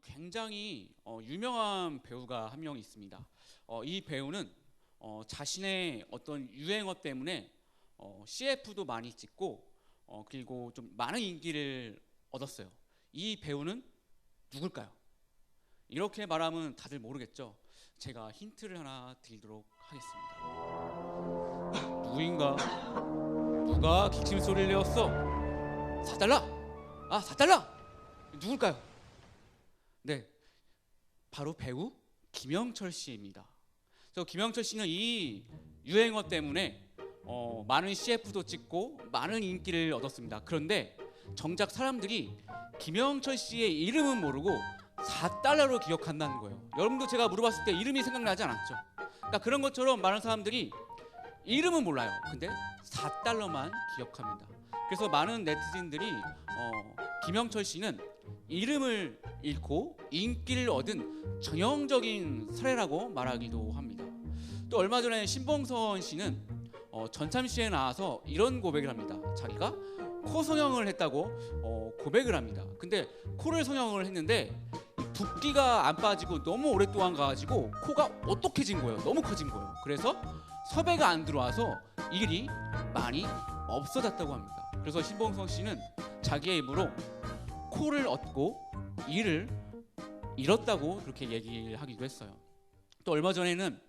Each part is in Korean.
굉장히 유명한 배우가 한 명 있습니다. 이 배우는 자신의 어떤 유행어 때문에 CF도 많이 찍고 그리고 좀 많은 인기를 얻었어요. 이 배우는 누굴까요? 이렇게 말하면 다들 모르겠죠. 제가 힌트를 하나 드리도록 하겠습니다. 누구인가? 누가 기침 소리를 내었어? 4달러? 4달러? 누굴까요? 네, 바로 배우 김영철 씨입니다. 그래서 김영철 씨는 이 유행어 때문에 많은 CF도 찍고 많은 인기를 얻었습니다. 그런데 정작 사람들이 김영철 씨의 이름은 모르고 4달러로 기억한다는 거예요. 여러분도 제가 물어봤을 때 이름이 생각나지 않았죠? 그러니까 그런 것처럼 많은 사람들이 이름은 몰라요. 근데 4달러만 기억합니다. 그래서 많은 네티즌들이 김영철 씨는 이름을 잃고 인기를 얻은 전형적인 사례라고 말하기도 합니다. 또 얼마 전에 신봉선 씨는 전참시에 나와서 이런 고백을 합니다. 자기가 코 성형을 했다고 고백을 합니다. 근데 코를 성형을 했는데 붓기가 안 빠지고 너무 오랫동안 가가지고 코가 오똑해진 거예요. 너무 커진 거예요. 그래서 섭외가 안 들어와서 일이 많이 없어졌다고 합니다. 그래서 신봉선 씨는 자기의 입으로 코를 얻고 일을 잃었다고 그렇게 얘기를 하기도 했어요. 또 얼마 전에는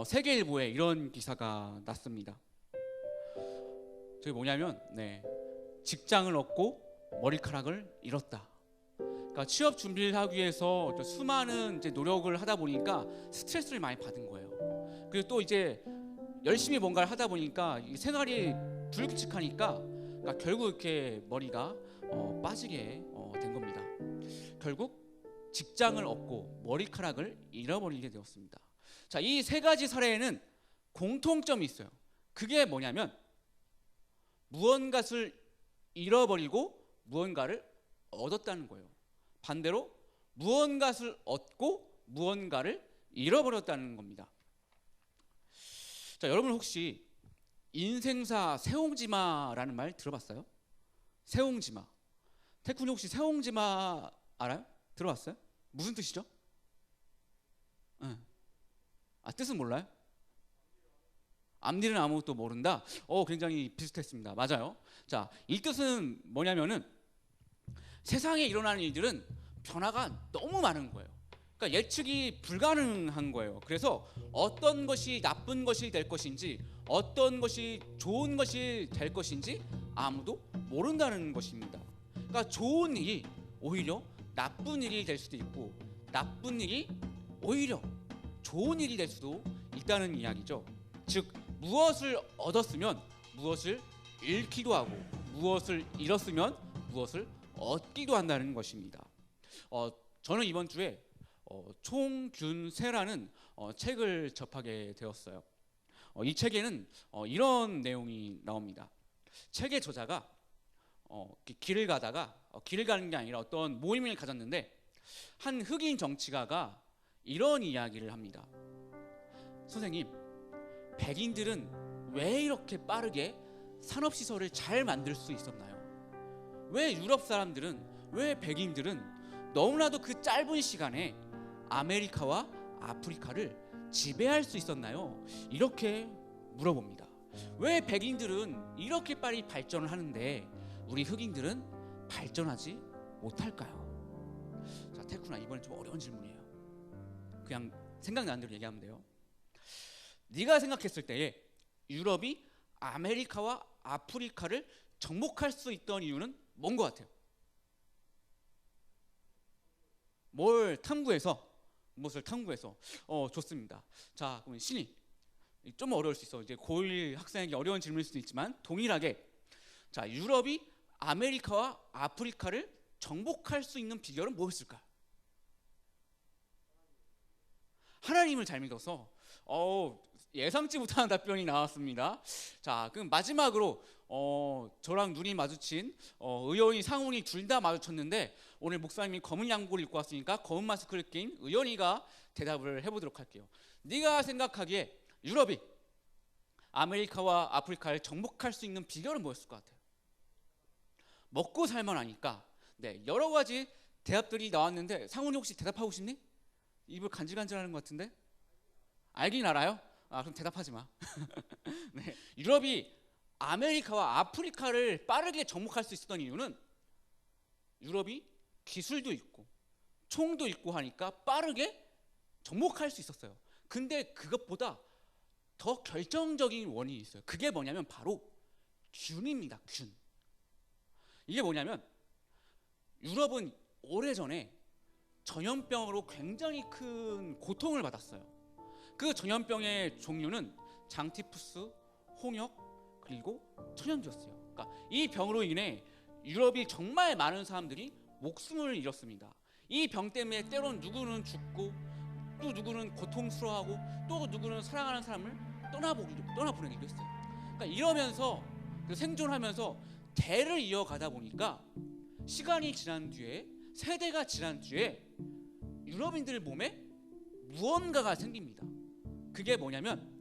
세계일보에 이런 기사가 났습니다. 저게 뭐냐면 직장을 얻고 머리카락을 잃었다. 그러니까 취업 준비를 하기 위해서 수많은 이제 노력을 하다 보니까 스트레스를 많이 받은 거예요. 그리고 또 이제 열심히 뭔가를 하다 보니까 생활이 불규칙하니까 그러니까 결국 이렇게 머리가 빠지게 된 겁니다. 결국 직장을 얻고 머리카락을 잃어버리게 되었습니다. 자, 이 세 가지 사례에는 공통점이 있어요. 그게 뭐냐면 무언가를 잃어버리고 무언가를 얻었다는 거예요. 반대로 무언가를 얻고 무언가를 잃어버렸다는 겁니다. 자, 여러분 혹시 인생사 세옹지마라는 말 들어봤어요? 세옹지마. 태쿤이 혹시 세옹지마 알아요? 들어봤어요? 무슨 뜻이죠? 뜻은 몰라요? 앞일은 아무것도 모른다? 굉장히 비슷했습니다. 맞아요. 자, 이 뜻은 뭐냐면은 세상에 일어나는 일들은 변화가 너무 많은 거예요. 그러니까 예측이 불가능한 거예요. 그래서 어떤 것이 나쁜 것이 될 것인지 어떤 것이 좋은 것이 될 것인지 아무도 모른다는 것입니다. 그러니까 좋은 일이 오히려 나쁜 일이 될 수도 있고 나쁜 일이 오히려 좋은 일이 될 수도 있다는 이야기죠. 즉 무엇을 얻었으면 무엇을 잃기도 하고 무엇을 잃었으면 무엇을 얻기도 한다는 것입니다. 저는 이번 주에 총균세라는 책을 접하게 되었어요. 이 책에는 이런 내용이 나옵니다. 책의 저자가 길을 가다가 길을 가는 게 아니라 어떤 모임을 가졌는데 한 흑인 정치가가 이런 이야기를 합니다. 선생님, 백인들은 왜 이렇게 빠르게 산업시설을 잘 만들 수 있었나요? 왜 유럽 사람들은, 왜 백인들은 너무나도 그 짧은 시간에 아메리카와 아프리카를 지배할 수 있었나요? 이렇게 물어봅니다. 왜 백인들은 이렇게 빨리 발전을 하는데 우리 흑인들은 발전하지 못할까요? 자, 태쿤아, 이번엔 좀 어려운 질문이에요. 그냥 생각나는 대로 얘기하면 돼요. 네가 생각했을 때에 유럽이 아메리카와 아프리카를 정복할 수 있던 이유는 뭔 것 같아요? 무엇을 탐구해서? 좋습니다. 자, 그럼 신이 좀 어려울 수 있어. 이제 고1 학생에게 어려운 질문일 수도 있지만 동일하게, 자, 유럽이 아메리카와 아프리카를 정복할 수 있는 비결은 무엇일까요? 하나님을 잘 믿어서. 예상치 못한 답변이 나왔습니다. 자, 그럼 마지막으로 저랑 눈이 마주친 의원이 상훈이 둘 다 마주쳤는데 오늘 목사님이 검은 양복을 입고 왔으니까 검은 마스크를 낀 의원이가 대답을 해보도록 할게요. 네가 생각하기에 유럽이 아메리카와 아프리카를 정복할 수 있는 비결은 무엇일 것 같아요? 먹고 살만 하니까 여러 가지 대답들이 나왔는데 상훈이 혹시 대답하고 싶니? 입을 간질간질하는 것 같은데? 알긴 알아요? 그럼 대답하지 마. 네. 유럽이 아메리카와 아프리카를 빠르게 정복할 수 있었던 이유는 유럽이 기술도 있고 총도 있고 하니까 빠르게 정복할 수 있었어요. 근데 그것보다 더 결정적인 원인이 있어요. 그게 뭐냐면 바로 균입니다. 균. 이게 뭐냐면 유럽은 오래전에 전염병으로 굉장히 큰 고통을 받았어요. 그 전염병의 종류는 장티푸스, 홍역, 그리고 천연두였어요. 그러니까 이 병으로 인해 유럽이 정말 많은 사람들이 목숨을 잃었습니다. 이 병 때문에 때론 누구는 죽고 또 누구는 고통스러워하고 또 누구는 사랑하는 사람을 떠나보내기도 했어요. 그러니까 이러면서 생존하면서 대를 이어가다 보니까 시간이 지난 뒤에 세대가 지난 뒤에 유럽인들 몸에 무언가가 생깁니다. 그게 뭐냐면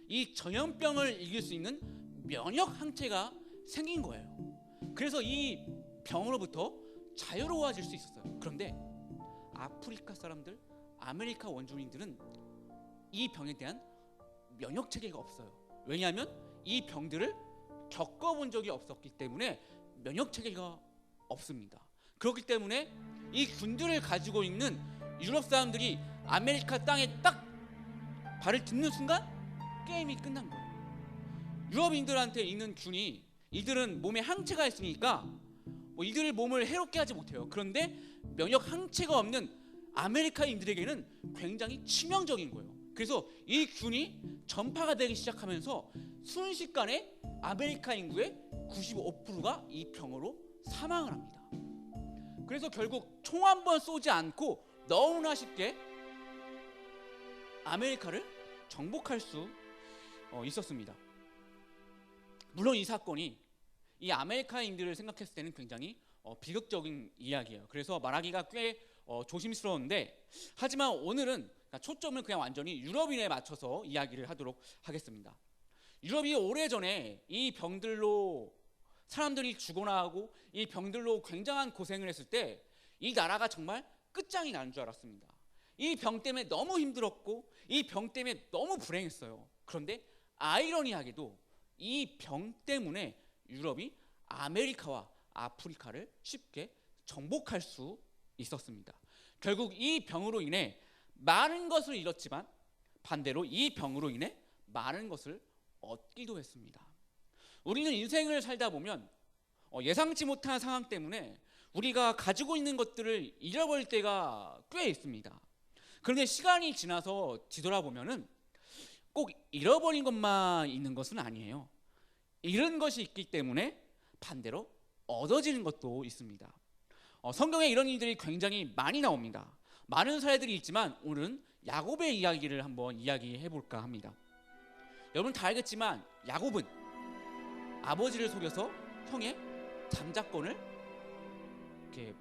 이 전염병을 이길 수 있는 면역 항체가 생긴 거예요. 그래서 이 병으로부터 자유로워질 수 있었어요. 그런데 아프리카 사람들, 아메리카 원주민들은 이 병에 대한 면역 체계가 없어요. 왜냐하면 이 병들을 겪어본 적이 없었기 때문에 면역 체계가 없습니다. 그렇기 때문에 이 균들을 가지고 있는 유럽 사람들이 아메리카 땅에 딱 발을 딛는 순간 게임이 끝난 거예요. 유럽인들한테 있는 균이 이들은 몸에 항체가 있으니까 이들의 몸을 해롭게 하지 못해요. 그런데 면역 항체가 없는 아메리카인들에게는 굉장히 치명적인 거예요. 그래서 이 균이 전파가 되기 시작하면서 순식간에 아메리카 인구의 95%가 이 병으로 사망을 합니다. 그래서 결국 총 한 번 쏘지 않고 너무나 쉽게 아메리카를 정복할 수 있었습니다. 물론 이 사건이 이 아메리카인들을 생각했을 때는 굉장히 비극적인 이야기예요. 그래서 말하기가 꽤 조심스러운데 하지만 오늘은 초점을 그냥 완전히 유럽인에 맞춰서 이야기를 하도록 하겠습니다. 유럽이 오래전에 이 병들로 사람들이 죽어나 하고 이 병들로 굉장한 고생을 했을 때 이 나라가 정말 끝장이 나는 줄 알았습니다. 이 병 때문에 너무 힘들었고 이 병 때문에 너무 불행했어요. 그런데 아이러니하게도 이 병 때문에 유럽이 아메리카와 아프리카를 쉽게 정복할 수 있었습니다. 결국 이 병으로 인해 많은 것을 잃었지만 반대로 이 병으로 인해 많은 것을 얻기도 했습니다. 우리는 인생을 살다 보면 예상치 못한 상황 때문에 우리가 가지고 있는 것들을 잃어버릴 때가 꽤 있습니다. 그런데 시간이 지나서 뒤돌아보면은 꼭 잃어버린 것만 있는 것은 아니에요. 잃은 것이 있기 때문에 반대로 얻어지는 것도 있습니다. 성경에 이런 일들이 굉장히 많이 나옵니다. 많은 사례들이 있지만 오늘은 야곱의 이야기를 한번 이야기해 볼까 합니다. 여러분 다 알겠지만 야곱은 아버지를 속여서 형의 장자권을 이렇게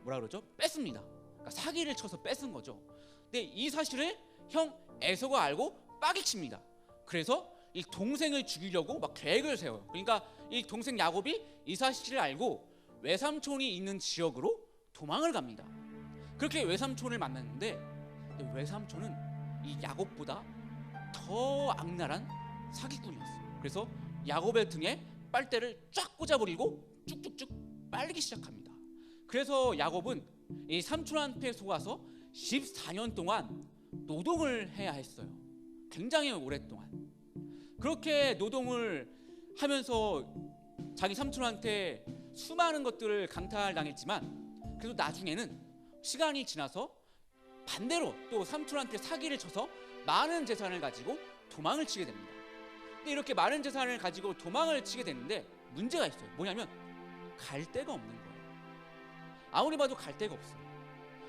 뺐습니다. 그러니까 사기를 쳐서 뺏은 거죠. 근데 이 사실을 형 에서가 알고 빠개칩니다. 그래서 이 동생을 죽이려고 막 계획을 세워요. 그러니까 이 동생 야곱이 이 사실을 알고 외삼촌이 있는 지역으로 도망을 갑니다. 그렇게 외삼촌을 만났는데 외삼촌은 이 야곱보다 더 악랄한 사기꾼이었어요. 그래서 야곱의 등에 빨대를 쫙 꽂아버리고 쭉쭉쭉 빨기 시작합니다. 그래서 야곱은 이 삼촌한테 속아서 14년 동안 노동을 해야 했어요. 굉장히 오랫동안. 그렇게 노동을 하면서 자기 삼촌한테 수많은 것들을 강탈당했지만 그래도 나중에는 시간이 지나서 반대로 또 삼촌한테 사기를 쳐서 많은 재산을 가지고 도망을 치게 됩니다. 근데 이렇게 많은 재산을 가지고 도망을 치게 되는데 문제가 있어요. 뭐냐면 갈 데가 없는 거예요. 아무리 봐도 갈 데가 없어요.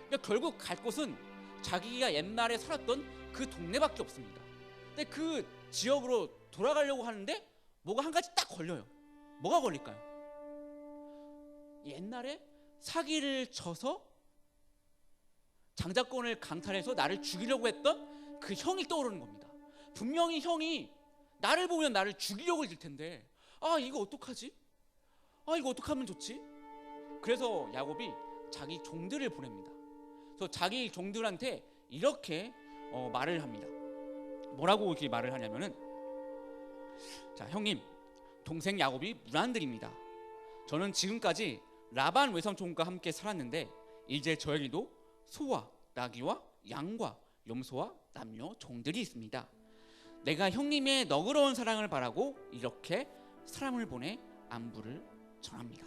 그러니까 결국 갈 곳은 자기가 옛날에 살았던 그 동네밖에 없습니다. 근데 그 지역으로 돌아가려고 하는데 뭐가 한 가지 딱 걸려요. 뭐가 걸릴까요? 옛날에 사기를 쳐서 장자권을 강탈해서 나를 죽이려고 했던 그 형이 떠오르는 겁니다. 분명히 형이 나를 보면 나를 죽이려고 할 텐데 이거 어떡하지? 이거 어떡하면 좋지? 그래서 야곱이 자기 종들을 보냅니다. 그래서 자기 종들한테 이렇게 말을 합니다. 뭐라고 이렇게 말을 하냐면은, 자, 형님, 동생 야곱이 문안드립니다. 저는 지금까지 라반 외삼촌과 함께 살았는데 이제 저에게도 소와 나귀와 양과 염소와 남녀 종들이 있습니다. 내가 형님의 너그러운 사랑을 바라고 이렇게 사람을 보내 안부를 전합니다.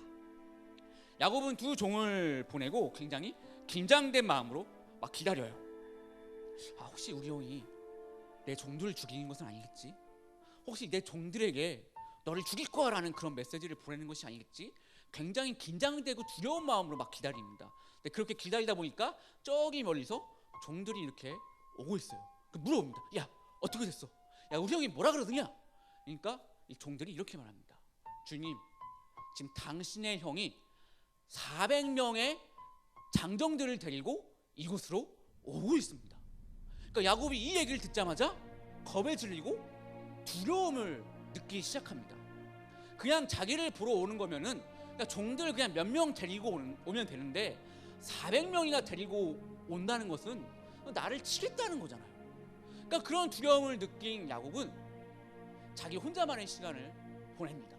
야곱은 두 종을 보내고 굉장히 긴장된 마음으로 막 기다려요. 혹시 우리 형이 내 종들을 죽이는 것은 아니겠지? 혹시 내 종들에게 너를 죽일 거야라는 그런 메시지를 보내는 것이 아니겠지? 굉장히 긴장되고 두려운 마음으로 막 기다립니다. 근데 그렇게 기다리다 보니까 저기 멀리서 종들이 이렇게 오고 있어요. 물어봅니다. 야, 어떻게 됐어? 야, 우리 형이 뭐라 그러더냐? 그러니까 이 종들이 이렇게 말합니다. 주님, 지금 당신의 형이 400명의 장정들을 데리고 이곳으로 오고 있습니다. 그러니까 야곱이 이 얘기를 듣자마자 겁에 질리고 두려움을 느끼기 시작합니다. 그냥 자기를 보러 오는 거면은 그러니까 종들 그냥 몇 명 데리고 오면 되는데 400명이나 데리고 온다는 것은 나를 치겠다는 거잖아요. 그러니까 그런 두려움을 느낀 야곱은 자기 혼자만의 시간을 보냅니다.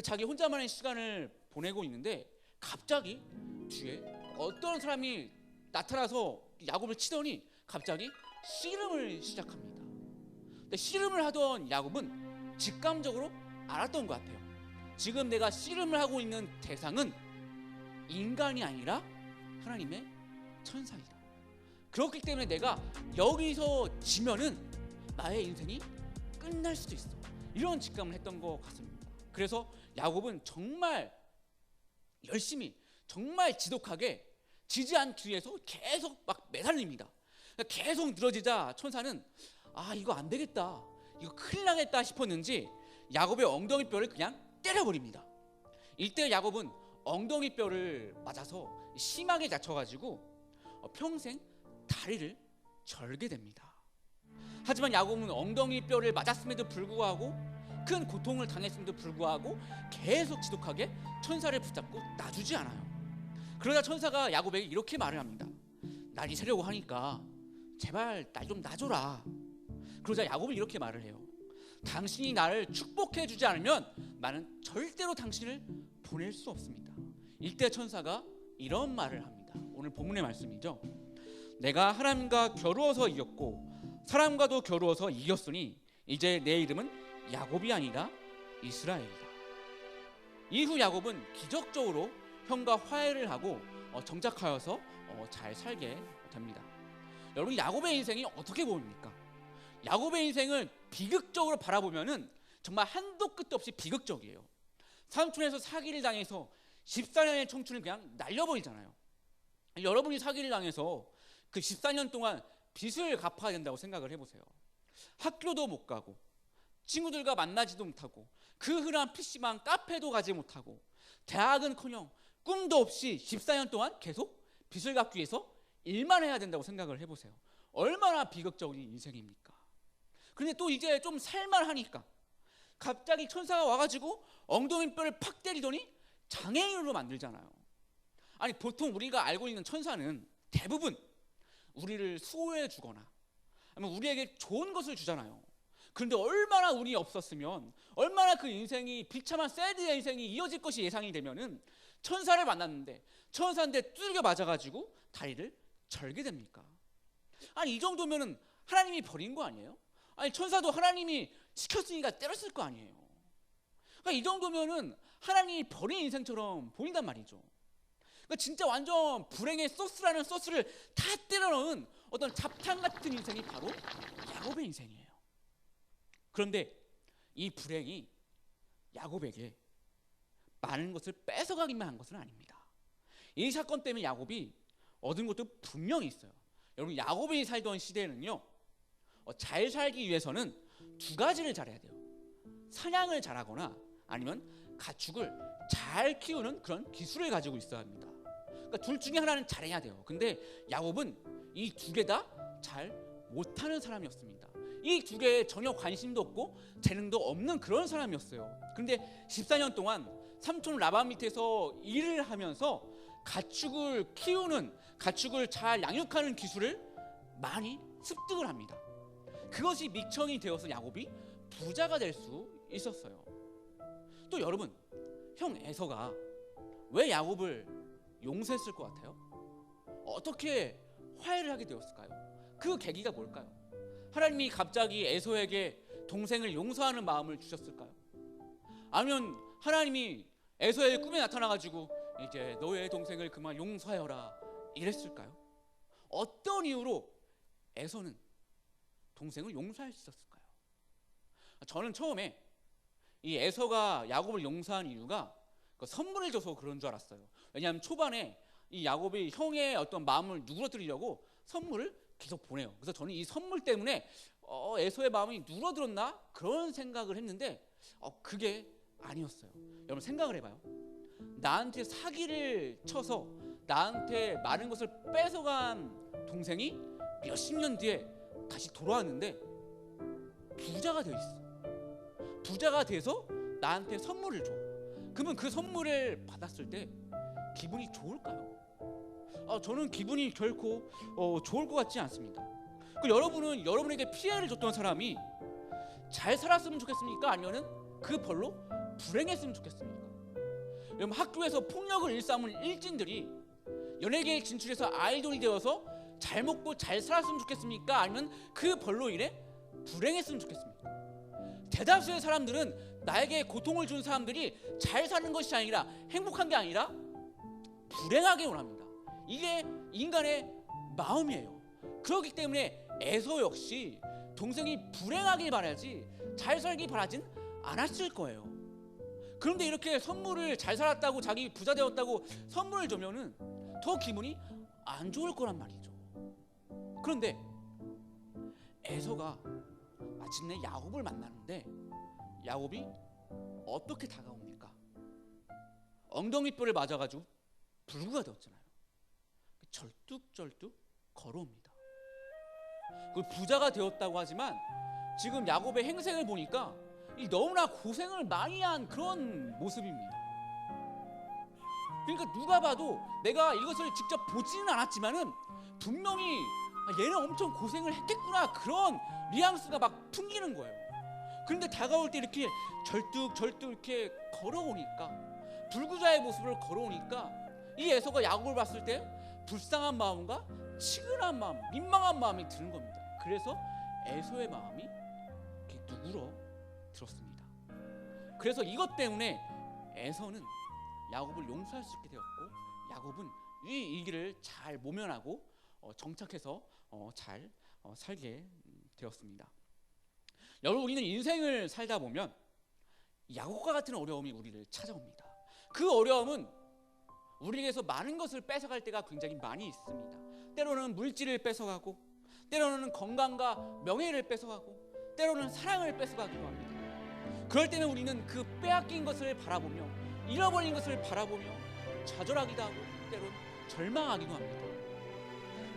자기 혼자만의 시간을 보내고 있는데 갑자기 뒤에 어떤 사람이 나타나서 야곱을 치더니 갑자기 씨름을 시작합니다. 근데 씨름을 하던 야곱은 직감적으로 알았던 것 같아요. 지금 내가 씨름을 하고 있는 대상은 인간이 아니라 하나님의 천사이다. 그렇기 때문에 내가 여기서 지면은 나의 인생이 끝날 수도 있어. 이런 직감을 했던 것 같습니다. 그래서 야곱은 정말 열심히, 정말 지독하게 지지 않기 위해서 계속 막 매달립니다. 계속 늘어지자 천사는 이거 안 되겠다, 이거 큰일 나겠다 싶었는지 야곱의 엉덩이 뼈를 그냥 때려버립니다. 이때 야곱은 엉덩이 뼈를 맞아서 심하게 다쳐가지고 평생 다리를 절게 됩니다. 하지만 야곱은 엉덩이 뼈를 맞았음에도 불구하고 큰 고통을 당했음에도 불구하고 계속 지독하게 천사를 붙잡고 놔주지 않아요. 그러다 천사가 야곱에게 이렇게 말을 합니다. 날이 새려고 하니까 제발 날 좀 놔줘라. 그러자 야곱은 이렇게 말을 해요. 당신이 나를 축복해 주지 않으면 나는 절대로 당신을 보낼 수 없습니다. 이때 천사가 이런 말을 합니다. 오늘 본문의 말씀이죠. 내가 하나님과 겨루어서 이겼고 사람과도 겨루어서 이겼으니 이제 내 이름은 야곱이 아니라 이스라엘이다. 이후 야곱은 기적적으로 형과 화해를 하고 정착하여서 잘 살게 됩니다. 여러분, 야곱의 인생이 어떻게 보입니까? 야곱의 인생을 비극적으로 바라보면은 정말 한도 끝도 없이 비극적이에요. 삼촌에서 사기를 당해서 14년의 청춘을 그냥 날려버리잖아요. 여러분이 사기를 당해서 그 14년 동안 빚을 갚아야 된다고 생각을 해보세요. 학교도 못 가고 친구들과 만나지도 못하고 그 흔한 PC방 카페도 가지 못하고 대학은커녕 꿈도 없이 14년 동안 계속 빚을 갚기 위해서 일만 해야 된다고 생각을 해보세요. 얼마나 비극적인 인생입니까? 그런데 또 이제 좀 살만하니까 갑자기 천사가 와가지고 엉덩이 뼈를 팍 때리더니 장애인으로 만들잖아요. 아니, 보통 우리가 알고 있는 천사는 대부분 우리를 수호해 주거나 아니면 우리에게 좋은 것을 주잖아요. 그런데 얼마나 운이 없었으면, 얼마나 그 인생이 비참한 새드의 인생이 이어질 것이 예상이 되면은 천사를 만났는데 천사인데 두들겨 맞아가지고 다리를 절게 됩니까? 아니, 이 정도면은 하나님이 버린 거 아니에요? 아니, 천사도 하나님이 시켰으니까 때렸을 거 아니에요. 그러니까 이 정도면은 하나님이 버린 인생처럼 보인단 말이죠. 그러니까 진짜 완전 불행의 소스라는 소스를 다 때려 넣은 어떤 잡탕 같은 인생이 바로 야곱의 인생이에요. 그런데 이 불행이 야곱에게 많은 것을 뺏어가기만 한 것은 아닙니다. 이 사건 때문에 야곱이 얻은 것도 분명히 있어요. 여러분, 야곱이 살던 시대에는요, 잘 살기 위해서는 두 가지를 잘해야 돼요. 사냥을 잘하거나 아니면 가축을 잘 키우는 그런 기술을 가지고 있어야 합니다. 그러니까 둘 중에 하나는 잘해야 돼요. 근데 야곱은 이 두 개 다 잘 못하는 사람이었습니다. 이 두 개에 전혀 관심도 없고 재능도 없는 그런 사람이었어요. 그런데 14년 동안 삼촌 라반 밑에서 일을 하면서 가축을 키우는, 가축을 잘 양육하는 기술을 많이 습득을 합니다. 그것이 밑천이 되어서 야곱이 부자가 될 수 있었어요. 또 여러분, 형 에서가 왜 야곱을 용서했을 것 같아요? 어떻게 화해를 하게 되었을까요? 그 계기가 뭘까요? 하나님이 갑자기 에서에게 동생을 용서하는 마음을 주셨을까요? 아니면 하나님이 에서의 꿈에 나타나가지고 이제 너의 동생을 그만 용서하여라 이랬을까요? 어떤 이유로 에서는 동생을 용서할 수 있었을까요? 저는 처음에 이 에서가 야곱을 용서한 이유가 선물을 줘서 그런 줄 알았어요. 왜냐하면 초반에 이 야곱이 형의 어떤 마음을 누그러뜨리려고 선물을 계속 보내요. 그래서 저는 이 선물 때문에 에서의 마음이 누그러들었나 그런 생각을 했는데 그게 아니었어요. 여러분 생각을 해봐요. 나한테 사기를 쳐서 나한테 많은 것을 뺏어간 동생이 몇십 년 뒤에 다시 돌아왔는데 부자가 되어 있어. 부자가 돼서 나한테 선물을 줘. 그러면 그 선물을 받았을 때 기분이 좋을까요? 저는 기분이 결코 좋을 것 같지 않습니다. 여러분은 여러분에게 피해를 줬던 사람이 잘 살았으면 좋겠습니까? 아니면은 그 벌로 불행했으면 좋겠습니까? 여러분 학교에서 폭력을 일삼은 일진들이 연예계에 진출해서 아이돌이 되어서 잘 먹고 잘 살았으면 좋겠습니까? 아니면 그 벌로 인해 불행했으면 좋겠습니까? 대다수의 사람들은 나에게 고통을 준 사람들이 잘 사는 것이 아니라 행복한 게 아니라 불행하게 원합니다. 이게 인간의 마음이에요. 그렇기 때문에 에서 역시 동생이 불행하길 바라지 잘 살길 바라진 않았을 거예요. 그런데 이렇게 선물을 잘 살았다고 자기 부자 되었다고 선물을 주면은 더 기분이 안 좋을 거란 말이죠. 그런데 에서가 마침내 야곱을 만나는데 야곱이 어떻게 다가옵니까? 엉덩이뼈를 맞아가지고 불구가 되었잖아요. 절뚝절뚝 걸어옵니다. 그 부자가 되었다고 하지만 지금 야곱의 행색을 보니까 너무나 고생을 많이 한 그런 모습입니다. 그러니까 누가 봐도 내가 이것을 직접 보지는 않았지만은 분명히 얘는 엄청 고생을 했겠구나 그런 뉘앙스가 막 풍기는 거예요. 그런데 다가올 때 이렇게 절뚝절뚝 이렇게 걸어오니까 불구자의 모습을 걸어오니까 이 에서가 야곱을 봤을 때 불쌍한 마음과 치근한 마음, 민망한 마음이 드는 겁니다. 그래서 에서의 마음이 이렇게 누그러들었습니다. 그래서 이것 때문에 에서는 야곱을 용서할 수 있게 되었고 야곱은 이 길을 잘 모면하고 정착해서 잘 살게 되었습니다. 여러분 우리는 인생을 살다 보면 야곱과 같은 어려움이 우리를 찾아옵니다. 그 어려움은 우리에게서 많은 것을 뺏어갈 때가 굉장히 많이 있습니다. 때로는 물질을 뺏어가고 때로는 건강과 명예를 뺏어가고 때로는 사랑을 뺏어가기도 합니다. 그럴 때는 우리는 그 빼앗긴 것을 바라보며 잃어버린 것을 바라보며 좌절하기도 하고 때로는 절망하기도 합니다.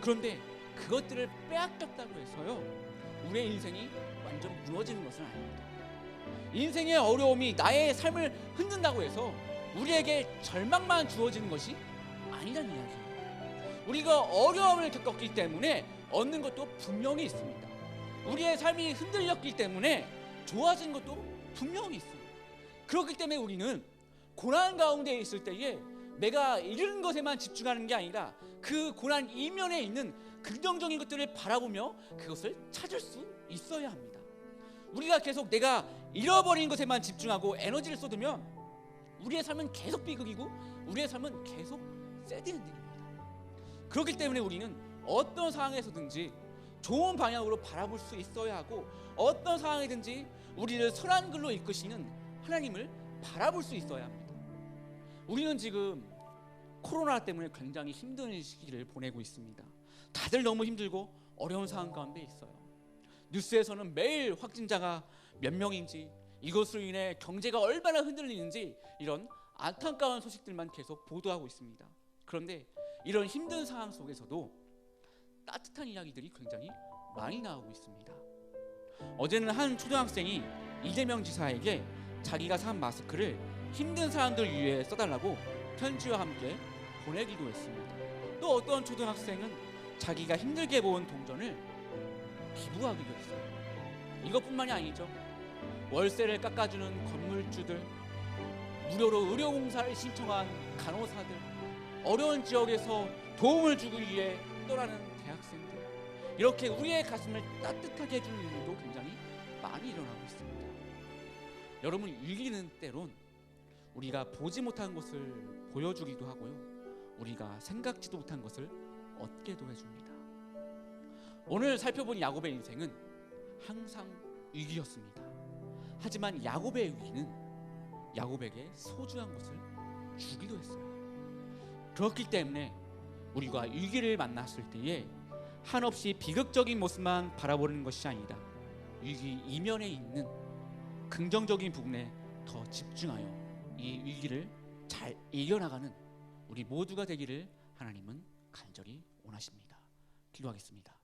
그런데 그것들을 빼앗겼다고 해서요 우리의 인생이 완전 무너지는 것은 아닙니다. 인생의 어려움이 나의 삶을 흔든다고 해서 우리에게 절망만 주어지는 것이 아니라는 이야기예요. 우리가 어려움을 겪었기 때문에 얻는 것도 분명히 있습니다. 우리의 삶이 흔들렸기 때문에 좋아진 것도 분명히 있습니다. 그렇기 때문에 우리는 고난 가운데 있을 때에 내가 잃은 것에만 집중하는 게 아니라 그 고난 이면에 있는 긍정적인 것들을 바라보며 그것을 찾을 수 있어야 합니다. 우리가 계속 내가 잃어버린 것에만 집중하고 에너지를 쏟으면 우리의 삶은 계속 비극이고 우리의 삶은 계속 새드엔딩입니다. 그렇기 때문에 우리는 어떤 상황에서든지 좋은 방향으로 바라볼 수 있어야 하고 어떤 상황이든지 우리를 선한 길로 이끄시는 하나님을 바라볼 수 있어야 합니다. 우리는 지금 코로나 때문에 굉장히 힘든 시기를 보내고 있습니다. 다들 너무 힘들고 어려운 상황 가운데 있어요. 뉴스에서는 매일 확진자가 몇 명인지 이것으로 인해 경제가 얼마나 흔들리는지 이런 안타까운 소식들만 계속 보도하고 있습니다. 그런데 이런 힘든 상황 속에서도 따뜻한 이야기들이 굉장히 많이 나오고 있습니다. 어제는 한 초등학생이 이재명 지사에게 자기가 산 마스크를 힘든 사람들 위해 써달라고 편지와 함께 보내기도 했습니다. 또 어떤 초등학생은 자기가 힘들게 본 동전을 기부하기도 했어요. 이것뿐만이 아니죠. 월세를 깎아주는 건물주들, 무료로 의료봉사를 신청한 간호사들, 어려운 지역에서 도움을 주기 위해 떠나는 대학생들, 이렇게 우리의 가슴을 따뜻하게 해주는 일도 굉장히 많이 일어나고 있습니다. 여러분, 일기는 때론 우리가 보지 못한 것을 보여주기도 하고요, 우리가 생각지도 못한 것을 얻게도 해줍니다. 오늘 살펴본 야곱의 인생은 항상 위기였습니다. 하지만 야곱의 위기는 야곱에게 소중한 것을 주기도 했어요. 그렇기 때문에 우리가 위기를 만났을 때에 한없이 비극적인 모습만 바라보는 것이 아니라 위기 이면에 있는 긍정적인 부분에 더 집중하여 이 위기를 잘 이겨나가는 우리 모두가 되기를 하나님은 간절히 원하십니다. 기도하겠습니다.